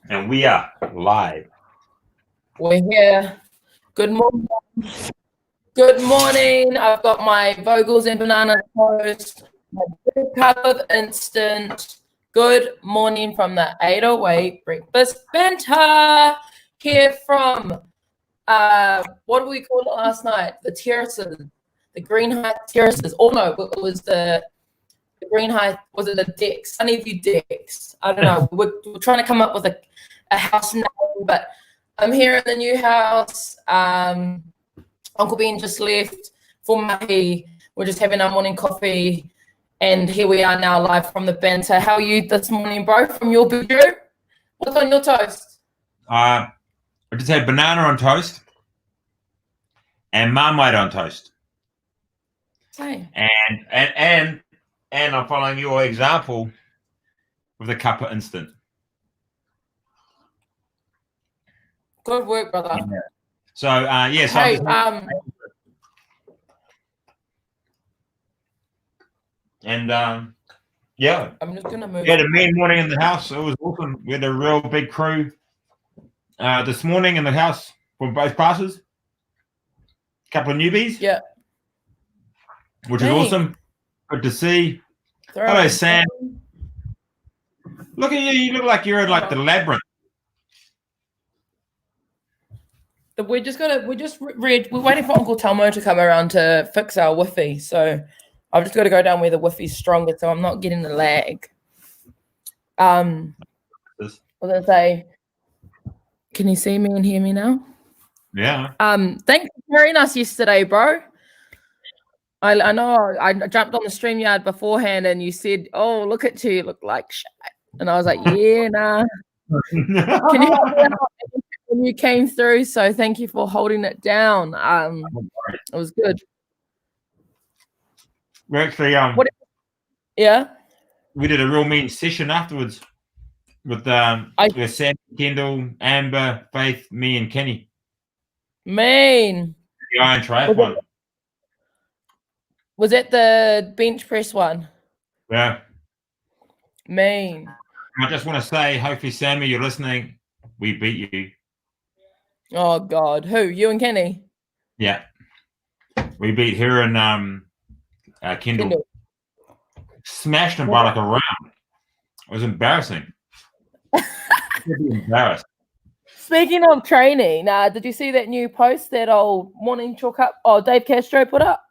And we are live. We're here. Good morning. Good morning. I've got my Vogels and banana toast, my big cup of instant. Good morning from the 808 breakfast banter. Here from what did we call it last night? The terraces, the Green Heights terraces. Oh no, it was the Green Heights. Was it the decks? Sunnyview decks. I don't know. We're trying to come up with a house name, but I'm here in the new house. Uncle Ben just left for Mahi. We're just having our morning coffee, and here we are now live from the banter. How are you this morning, bro? From your bedroom? What's on your toast? I just had banana on toast and marmite on toast. Same. And I'm following your example with a cup of instant. Good work, brother. Yeah. So yes. Hey, yeah. I'm just gonna move. We had a mean morning in the house. It was awesome. We had a real big crew this morning in the house from both classes. A couple of newbies. Yeah. Which is awesome. Good to see. Hello, Sam. Look at you. You look like you're in like the labyrinth. We're waiting for Uncle Telmo to come around to fix our Wi-Fi. So I've just got to go down where the Wi-Fi's stronger, so I'm not getting the lag. I was gonna say, can you see me and hear me now? Yeah. Thanks for hearing us yesterday, bro. I know I jumped on the StreamYard beforehand and you said, "Oh, look at you look like shit," and I was like, "Yeah, nah." Can you help me out? And you came through, so thank you for holding it down. It was good. We actually yeah. We did a real mean session afterwards with Sam, Kendall, Amber, Faith, me, and Kenny. Mean. The Iron Triathlon. Was that the bench press one? Yeah. Mean. I just want to say, hopefully, Sammy, you're listening. We beat you. Oh God, who? You and Kenny? Yeah, we beat her and Kendall. Smashed him by like a round. It was embarrassing. Embarrassed. Speaking of training, did you see that new post that old morning chalk up? Oh, Dave Castro put up.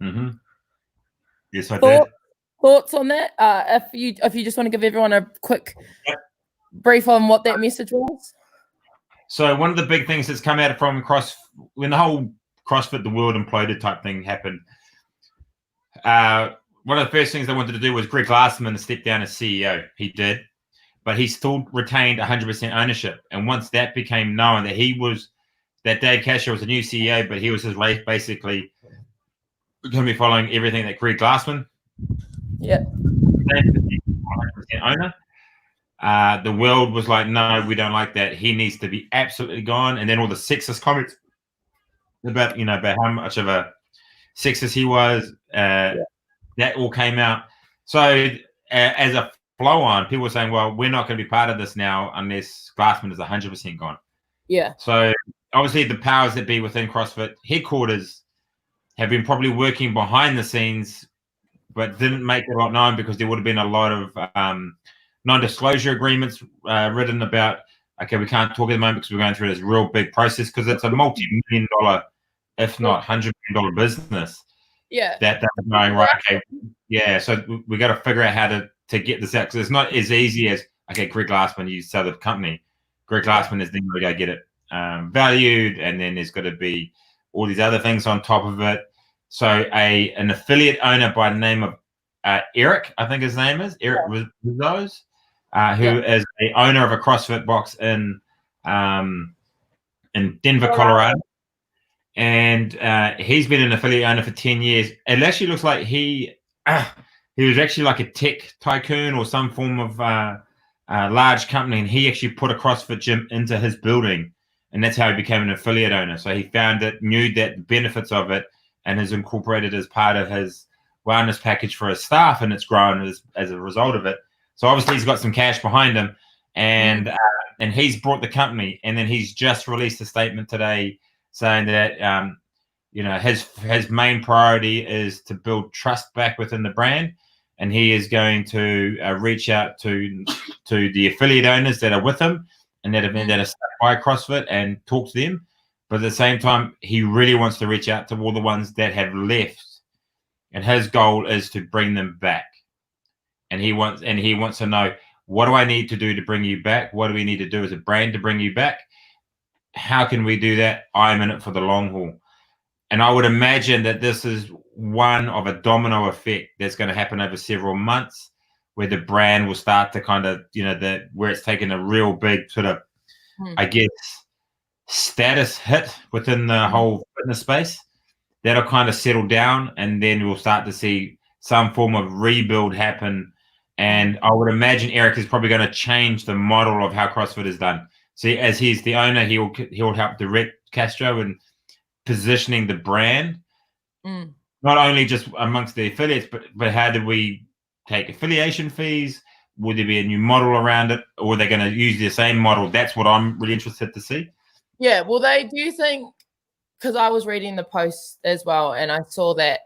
Mm-hmm. Yes, I did. Thoughts on that? If you just want to give everyone a quick brief on what that message was. So one of the big things that's come out from when the whole CrossFit the world imploded type thing happened, one of the first things they wanted to do was Greg Glassman step down as CEO. He did, but he still retained 100% ownership. And once that became known that Dave Castro was the new CEO, but he was basically going to be following everything that Greg Glassman. Yeah. 100% owner. The world was like, no, we don't like that. He needs to be absolutely gone. And then all the sexist comments about how much of a sexist he was, that all came out. So as a flow on, people were saying, well, we're not going to be part of this now unless Glassman is 100% gone. Yeah. So obviously the powers that be within CrossFit headquarters have been probably working behind the scenes, but didn't make it a lot known because there would have been a lot of non-disclosure agreements written about, okay, we can't talk at the moment because we're going through this real big process because it's a multi-million dollar, if not $100 million business. Yeah. That they're going, right, okay, yeah, so we got to figure out how to get this out because it's not as easy as, okay, Greg Glassman, you sell the company. Greg Glassman is then going to go get it valued, and then there's got to be all these other things on top of it. So an affiliate owner by the name of Eric, I think his name is, Eric Rizos, who is the owner of a CrossFit box in Denver, Colorado. And he's been an affiliate owner for 10 years. It actually looks like he was actually like a tech tycoon or some form of large company, and he actually put a CrossFit gym into his building, and that's how he became an affiliate owner. So he found it, knew that the benefits of it, and has incorporated as part of his wellness package for his staff, and it's grown as a result of it. So obviously he's got some cash behind him. and he's brought the company, and then he's just released a statement today saying that his main priority is to build trust back within the brand, and he is going to reach out to the affiliate owners that are with him and that are stuck by CrossFit and talk to them. But at the same time, he really wants to reach out to all the ones that have left, and his goal is to bring them back. And he wants to know, what do I need to do to bring you back? What do we need to do as a brand to bring you back? How can we do that? I'm in it for the long haul. And I would imagine that this is one of a domino effect that's going to happen over several months, where the brand will start to kind of, where it's taken a real big sort of, I guess, status hit within the whole fitness space. That'll kind of settle down, and then we'll start to see some form of rebuild happen. And I would imagine Eric is probably going to change the model of how CrossFit is done. See, as he's the owner, he'll help direct Castro and positioning the brand, not only just amongst the affiliates, but how do we take affiliation fees? Would there be a new model around it, or are they going to use the same model? That's what I'm really interested to see. Yeah, well, do you think, because I was reading the post as well, and I saw that,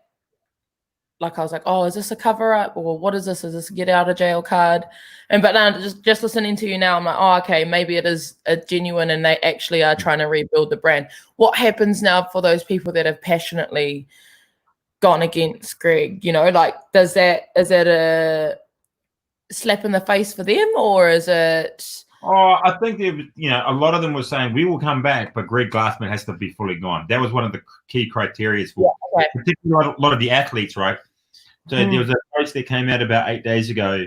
like, I was like, oh, is this a cover up, or what is this? Is this a get out of jail card? But now just listening to you now, I'm like, oh, okay, maybe it is a genuine, and they actually are trying to rebuild the brand. What happens now for those people that have passionately gone against Greg? Like, is that a slap in the face for them, or is it? Oh, I think a lot of them were saying we will come back, but Greg Glassman has to be fully gone. That was one of the key criteria for particularly a lot of the athletes, right? So there was a post that came out about 8 days ago,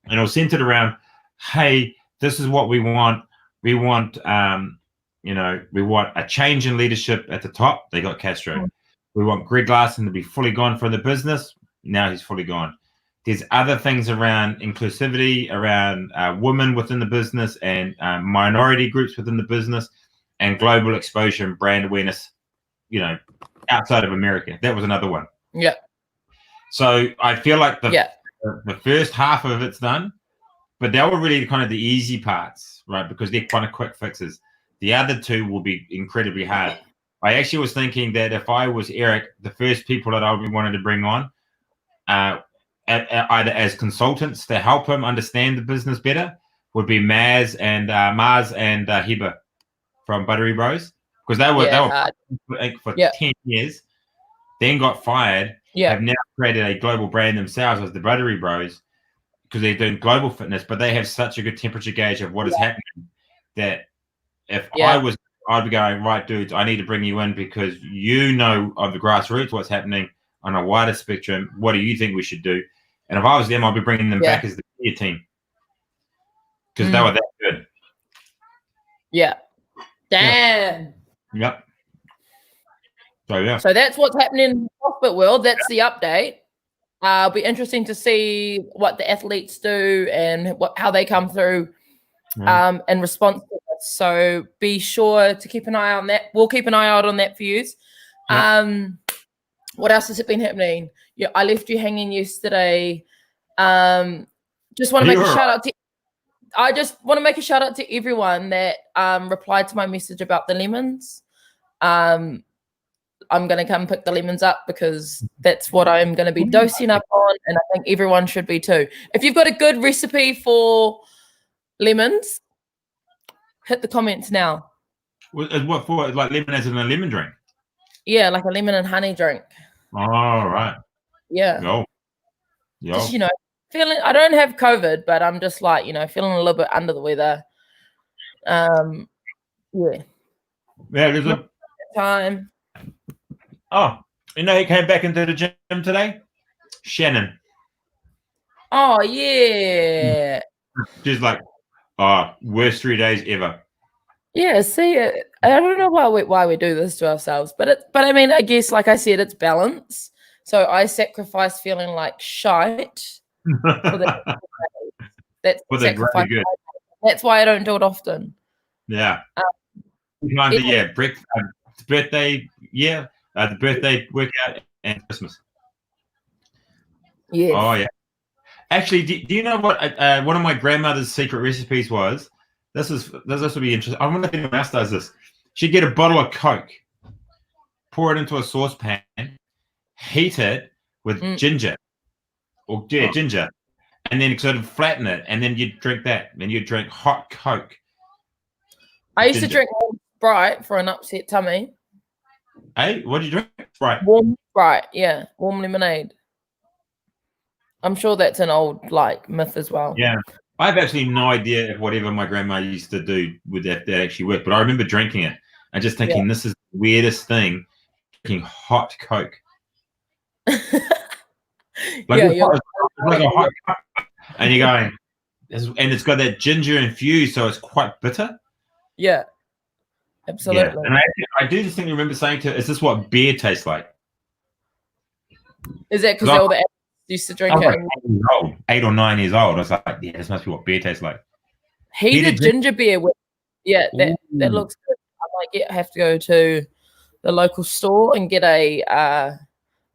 and it was centered around, hey, this is what we want. We want, we want a change in leadership at the top. They got Castro. We want Greg Glassman to be fully gone from the business. Now he's fully gone. There's other things around inclusivity, around women within the business, and minority groups within the business, and global exposure and brand awareness, outside of America. That was another one. Yeah. So I feel like the first half of it's done, but they were really kind of the easy parts, right? Because they're kind of quick fixes. The other two will be incredibly hard. I actually was thinking that if I was Eric, the first people that I would be wanting to bring on, either as consultants to help him understand the business better, would be Maz and Heba from Buttery Bros, because they were for 10 years, then got fired, have now created a global brand themselves as the Buttery Bros, because they're doing global fitness, but they have such a good temperature gauge of what is happening that if I'd be going, right, dudes, I need to bring you in because of the grassroots what's happening on a wider spectrum. What do you think we should do? And if I was them, I'd be bringing them back as the clear team, because they were that good. Yeah. Damn. Yep. So that's what's happening in the CrossFit world. That's the update. It'll be interesting to see what the athletes do and how they come through in response to this. So be sure to keep an eye on that. We'll keep an eye out on that for you. What else has been happening? Yeah, I left you hanging yesterday. Just want to make a shout out to. I just want to make a shout out to everyone that replied to my message about the lemons. I'm going to come pick the lemons up because that's what I'm going to be dosing up on, and I think everyone should be too. If you've got a good recipe for lemons, hit the comments now. What for? Like lemon as in a lemon drink? Yeah, like a lemon and honey drink. Oh, right. Yeah. Yo. Just, feeling, I don't have COVID, but I'm just like, feeling a little bit under the weather. Yeah. Yeah, there's a time. Oh, he came back into the gym today? Shannon. Oh, yeah. She's like, worst 3 days ever. Yeah, see, I don't know why we do this to ourselves, but I mean, I guess, like I said, it's balance. So I sacrifice feeling like shite. That's sacrifice. That's why I don't do it often. Yeah. Birthday, the birthday workout and Christmas. Yeah. Oh, yeah. Actually, do you know what one of my grandmother's secret recipes was? This will be interesting. I wonder if anyone else does this. She'd get a bottle of Coke, pour it into a saucepan, heat it with ginger, ginger, and then sort of flatten it, and then you'd drink that, and you'd drink hot Coke. I used to drink warm Sprite for an upset tummy. Hey, what did you drink? Sprite. Warm Sprite, yeah, warm lemonade. I'm sure that's an old myth as well. Yeah, I have actually no idea if whatever my grandma used to do with that actually worked, but I remember drinking it and just thinking this is the weirdest thing, drinking hot Coke. Like a hot cup, and you're going, and it's got that ginger infused, so it's quite bitter. Yeah, absolutely. Yeah. And I do distinctly remember saying to her, "Is this what beer tastes like?" Is that because all the adults used to drink it? Like 8 or 9 years old. I was like, "Yeah, this must be what beer tastes like." Heated ginger beer with, that looks good. I might have to go to the local store and get a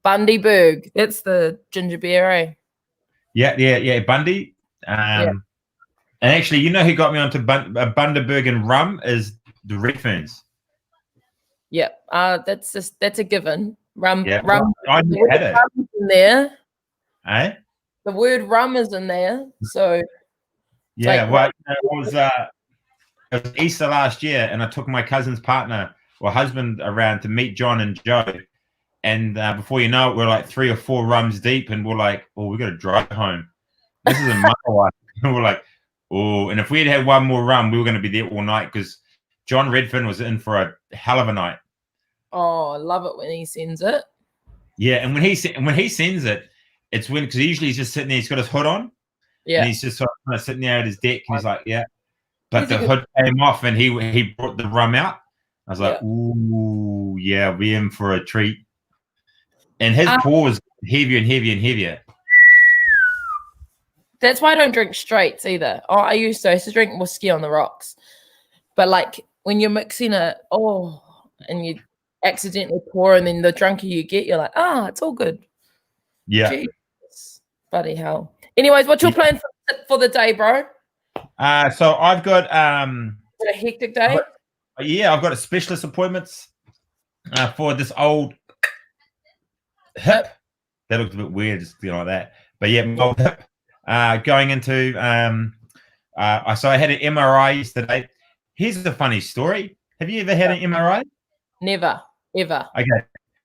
Bundyberg. That's the ginger beer, eh? Yeah, Bundy. And actually, you know who got me onto Bundaberg and rum is the Redferns. Yeah, that's a given. Rum. I had it. Rum is in there. Eh? The word rum is in there. So yeah, well, it was Easter last year, and I took my cousin's partner or husband around to meet John and Joe. And before you know it, we're like 3 or 4 rums deep, and we're like, "Oh, we got to drive home." This is in Makawa. And we're like, "Oh," and if we had one more rum, we were going to be there all night because John Redfern was in for a hell of a night. Oh, I love it when he sends it. Yeah, and when he sends it, it's because usually he's just sitting there. He's got his hood on. Yeah, and he's just sort of sitting there at his deck, and he's like, "Yeah," but the hood came off, and he brought the rum out. I was like, "Ooh, yeah, we're in for a treat." And his pour was heavier and heavier and heavier. That's why I don't drink straights either. Oh, I used to drink whiskey on the rocks, but like when you're mixing it, and you accidentally pour, and then the drunker you get, you're like, it's all good. Yeah. Jesus, bloody hell. Anyways, what's your plan for the day, bro? So I've got a hectic day. I've got a specialist appointments for this old hip. That looks a bit weird, just like that. But yeah, my old hip. Going into so I had an MRI yesterday. Here's a funny story. Have you ever had an MRI? Never, ever. Okay.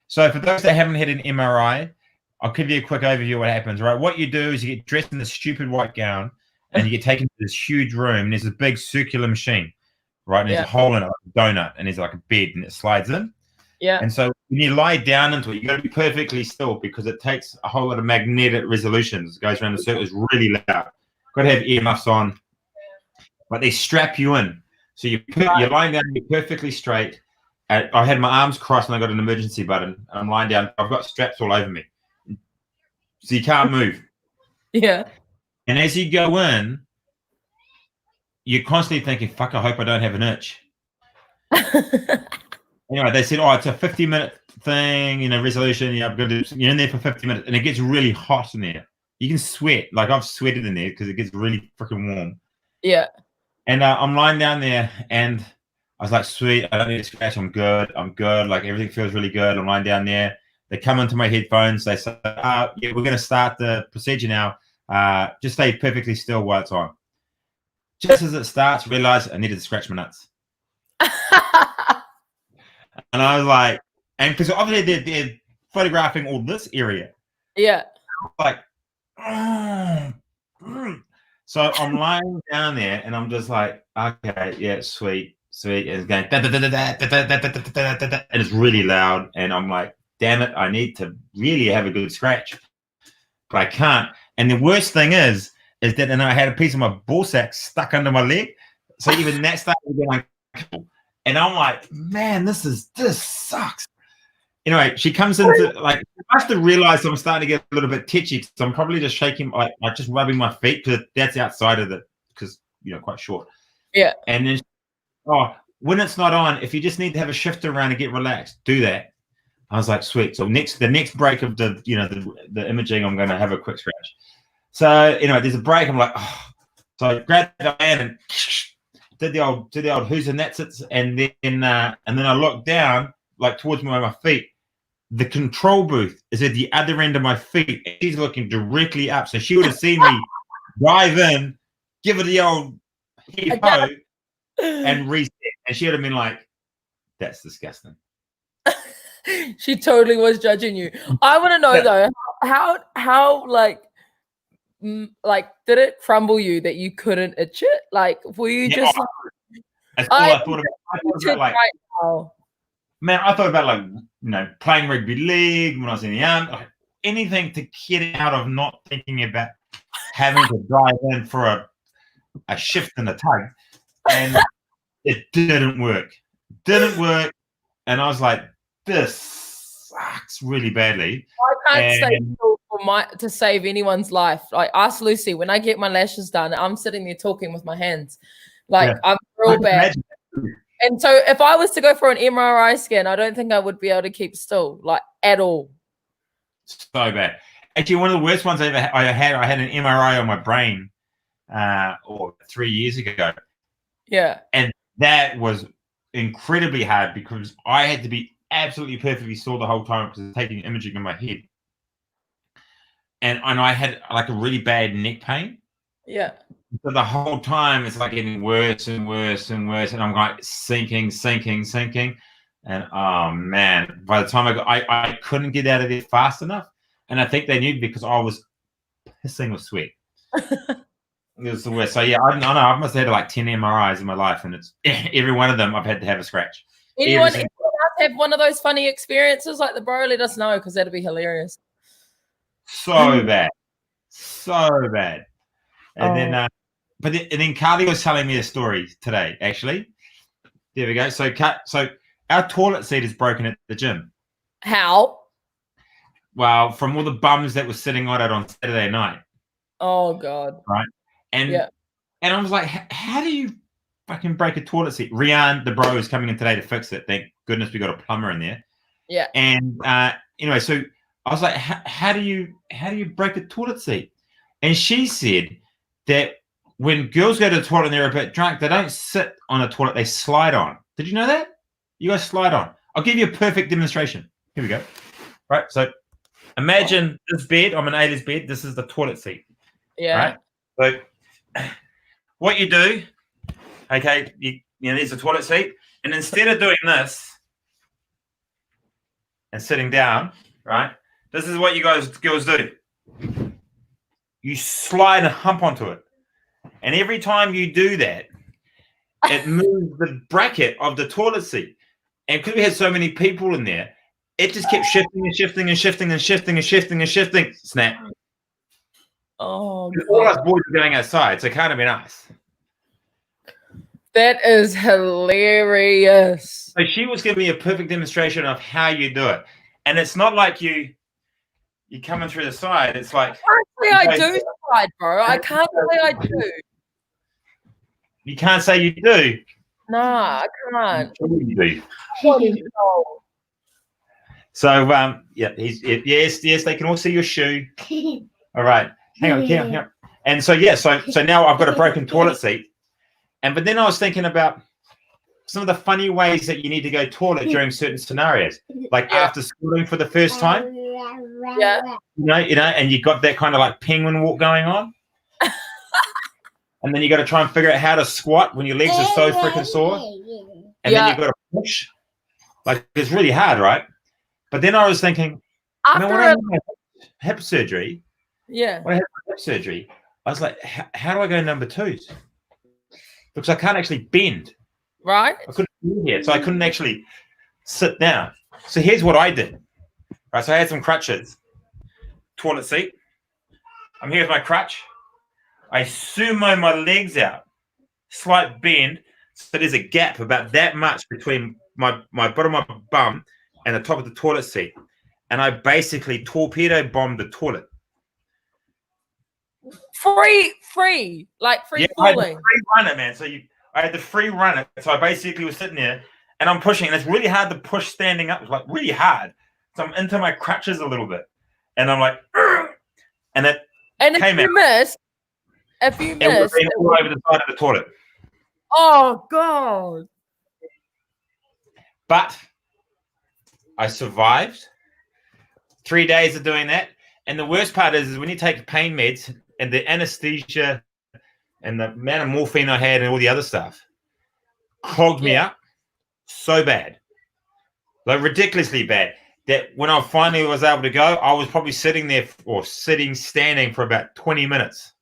So for those that haven't had an MRI, I'll give you a quick overview of what happens, right? What you do is you get dressed in this stupid white gown and you get taken to this huge room, and there's a big circular machine, right? And there's a hole in it, like a donut, and there's like a bed, and it slides in. Yeah. And so when you lie down into it, you got to be perfectly still because it takes a whole lot of magnetic resolutions. It goes around the circle. It's really loud. Got to have earmuffs on, but they strap you in. So you're lying down, you're perfectly straight. I had my arms crossed and I got an emergency button. I'm lying down. I've got straps all over me. So you can't move. Yeah. And as you go in, you're constantly thinking, fuck, I hope I don't have an itch. Anyway, they said, it's a 50-minute thing, resolution. You're in there for 50 minutes. And it gets really hot in there. You can sweat. Like I've sweated in there because it gets really freaking warm. Yeah. And I'm lying down there and I was like, sweet, I don't need a scratch. I'm good. Like everything feels really good. I'm lying down there. They come into my headphones. They say, yeah, we're going to start the procedure now. Just stay perfectly still while it's on. Just as it starts, realize I needed to scratch my nuts. And I was like, and because obviously they're photographing all this area. Yeah. Like, so I'm lying down there and I'm just like, okay, yeah, sweet. And it's going, and it's really loud. And I'm like, damn it, I need to really have a good scratch. But I can't. And the worst thing is that and I had a piece of my ball sack stuck under my leg. So even that started to be uncomfortable. And I'm like, man, this sucks. Anyway, she comes into I must have realized I'm starting to get a little bit titchy. So I'm probably just shaking, like just rubbing my feet because that's outside of it because quite short. Yeah. And then, when it's not on, if you just need to have a shift around and get relaxed, do that. I was like, sweet. So the next break of the imaging, I'm going to have a quick scratch. So anyway, there's a break. I'm like, oh. So I grabbed the hand and did the old who's and that's it, and then I looked down like towards my feet. The control booth is at the other end of my feet. She's looking directly up, so she would have seen me dive in, give it the old heave ho, and reset. And she would have been like, "That's disgusting." She totally was judging you. I want to know though, how like did it crumble you that you couldn't itch it? Like, were you just? That's all I thought about. I thought about like, right now. man, I thought about like playing rugby league when I was in the army, like anything to get out of not thinking about having to dive in for a shift and a tug, and it didn't work. And I was like, this sucks really badly. I can't stay still to save anyone's life. Like, ask Lucy, when I get my lashes done, I'm sitting there talking with my hands. Like, I'm real bad. And so if I was to go for an MRI scan, I don't think I would be able to keep still, like, at all. So bad. Actually, one of the worst ones I had an MRI on my brain 3 years ago. Yeah. And that was incredibly hard because I had to be absolutely perfectly still the whole time because I was taking imaging in my head. And I had like a really bad neck pain. Yeah. So the whole time it's like getting worse and worse and worse. And I'm like sinking. And oh man, by the time I couldn't get out of there fast enough. And I think they knew because I was pissing with sweat. It was the worst. So yeah, I know I must have had like 10 MRIs in my life, and it's every one of them I've had to have a scratch. Anyone else have one of those funny experiences like the bro? Let us know because that'd be hilarious. So bad. And then then Carly was telling me a story today, actually. There we go. So our toilet seat is broken at the gym. How? Well, from all the bums that were sitting on it on Saturday night. Oh God. Right. And I was like, how do you fucking break a toilet seat? Rian, the bro, is coming in today to fix it. Thank goodness we got a plumber in there. Yeah. And anyway, so I was like, how do you break a toilet seat? And she said that when girls go to the toilet and they're a bit drunk, they don't sit on a toilet, they slide on. Did you know that? You guys slide on. I'll give you a perfect demonstration. Here we go. Right. So imagine this bed. I'm an 80s bed. This is the toilet seat. Yeah. Right. So what you do, okay, you know, there's a toilet seat. And instead of doing this and sitting down, right, this is what you girls do. You slide a hump onto it. And every time you do that, it moves the bracket of the toilet seat. And because we had so many people in there, it just kept shifting and shifting and shifting and shifting and shifting and shifting. Snap. Oh, all us boys are going outside, so it can't have been us. That is hilarious. So she was giving me a perfect demonstration of how you do it. And it's not like you're coming through the side. It's like I do slide, bro. I can't say I do. You can't say you do. Nah, I can't. You do. No. So yes, they can all see your shoe. All right. Hang on. And so so now I've got a broken toilet seat. But then I was thinking about some of the funny ways that you need to go toilet during certain scenarios, like after schooling for the first time. Yeah. You know, and you got that kind of like penguin walk going on. And then you got to try and figure out how to squat when your legs are so freaking sore. And then you've got to push. Like, it's really hard, right? But then I was thinking, when I had hip surgery, when I had hip surgery, I was like, how do I go number twos? Because I can't actually bend. Right. I couldn't bend here, so I couldn't actually sit down. So here's what I did. Right, so I had some crutches. Toilet seat. I'm here with my crutch. I sumo my legs out. Slight bend. So there's a gap about that much between my bottom of my bum and the top of the toilet seat. And I basically torpedo bombed the toilet. Free falling. I had the free runner, man. So I had the free runner. So I basically was sitting there and I'm pushing. And it's really hard to push standing up. It's like really hard. So I'm into my crutches a little bit. And I'm like, and And Came out. if you It would have miss, been all over the side of the toilet. oh God. But I survived 3 days of doing that. And the worst part is when you take pain meds and the anesthesia and the amount of morphine I had and all the other stuff clogged me up so bad, like ridiculously bad, that when I finally was able to go, I was probably standing for about 20 minutes.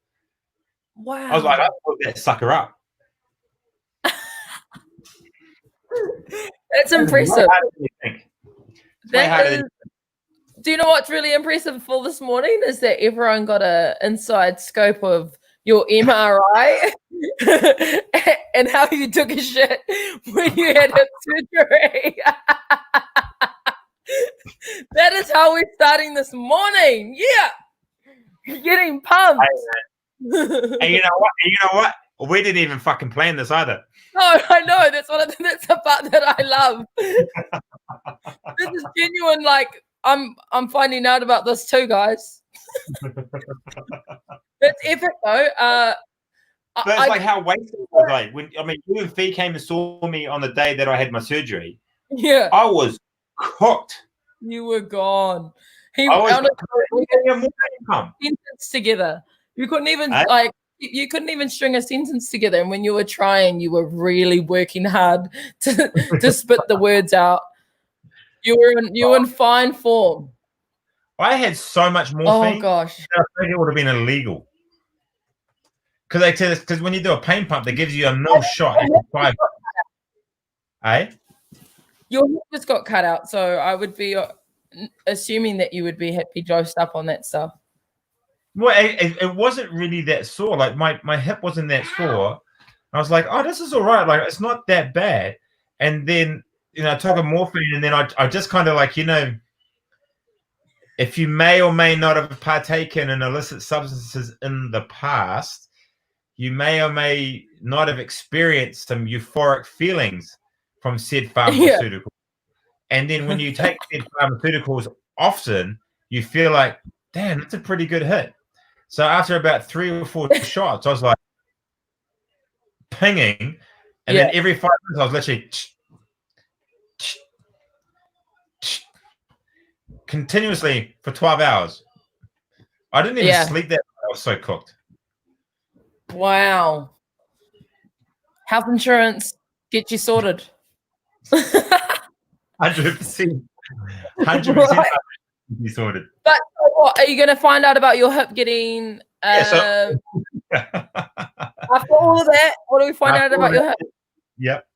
Wow. I was like, I put that sucker up. That's impressive. Do you know what's really impressive for this morning is that everyone got an inside scope of your MRI and how you took a shit when you had hip surgery. That is how we're starting this morning. Yeah. Getting pumped. And you know what? We didn't even fucking plan this either. No, I know. That's the part that I love. This is genuine. Like I'm finding out about this too, guys. It's epic though. But it's like how wasted it was. Like when you and Fee came and saw me on the day that I had my surgery. Yeah, I was cooked. You were gone. We couldn't sentence together. You couldn't even string a sentence together. And when you were trying, you were really working hard to spit the words out. You were in fine form. I had so much morphine. Oh gosh! I think it would have been illegal. Because when you do a pain pump, they gives you a mil shot. Your hip just got cut out, so I would be assuming that you would be happy dosed up on that stuff. Well, it wasn't really that sore. Like my hip wasn't that sore. I was like, oh, this is all right. Like it's not that bad. And then I took a morphine, and then I just kind of like if you may or may not have partaken in illicit substances in the past, you may or may not have experienced some euphoric feelings from said pharmaceutical. And then when you take said pharmaceuticals often, you feel like, damn, that's a pretty good hit. So after about 3 or 4 shots, I was like pinging. And then every 5 minutes, I was literally continuously for 12 hours. I didn't even sleep that night. I was so cooked. Wow. Health insurance, get you sorted. 100%. 100% be sorted. But what, are you going to find out about your hip getting after all that? What do we find out about your hip? Yep.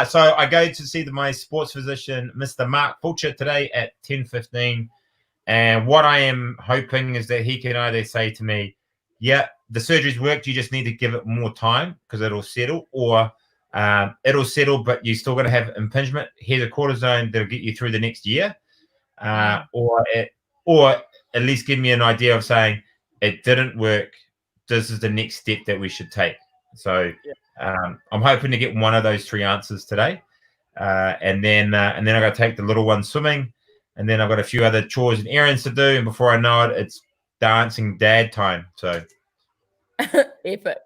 So I go to see my sports physician, Mr. Mark Fulcher, today at 10:15. And what I am hoping is that he can either say to me, yeah, the surgery's worked, you just need to give it more time because it'll settle, or it'll settle, but you're still going to have impingement. Here's a cortisone that'll get you through the next year. Or at least give me an idea of saying it didn't work. This is the next step that we should take. So I'm hoping to get one of those 3 answers today, and then I got to take the little one swimming, and then I've got a few other chores and errands to do, and before I know it, it's dancing dad time. So epic.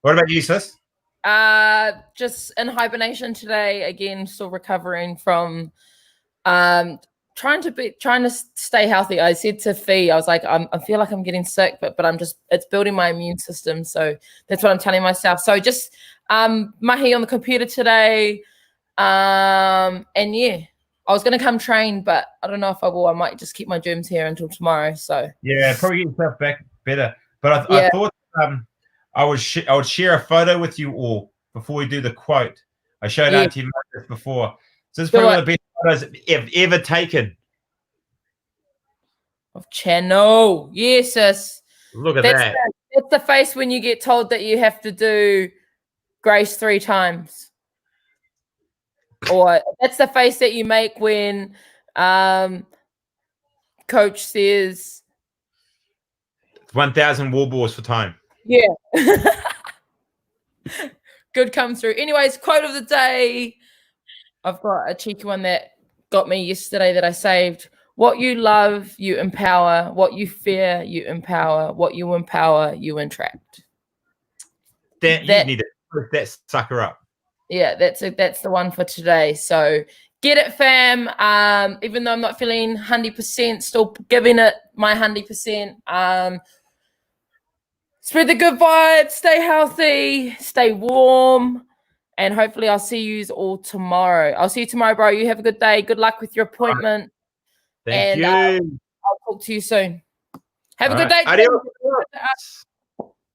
What about you, sis? Just in hibernation today. Again, still recovering from trying to stay healthy. I said to Fee, I was like, I feel like I'm getting sick, but it's building my immune system. So that's what I'm telling myself. So just mahi on the computer today. And I was going to come train, but I don't know if I will. I might just keep my germs here until tomorrow. So probably get yourself back better. But I thought I would share a photo with you all before we do the quote. I showed Auntie Margaret before. So it's probably one of the best photos I've ever taken. Of Chano. Yes, sis. Look at that. It's the face when you get told that you have to do grace 3 times. Or that's the face that you make when coach says 1,000 war balls for time. Yeah. Good comes through. Anyways, quote of the day. I've got a cheeky one that got me yesterday that I saved. What you love, you empower. What you fear, you empower. What you empower, you entrapped. You need to push that sucker up. Yeah, that's the one for today. So get it, fam. Even though I'm not feeling 100%, still giving it my 100%. Spread the good vibes, stay healthy, stay warm, and hopefully I'll see you all tomorrow. I'll see you tomorrow, bro. You have a good day. Good luck with your appointment. Thank you. I'll talk to you soon. Have a good day. Adios.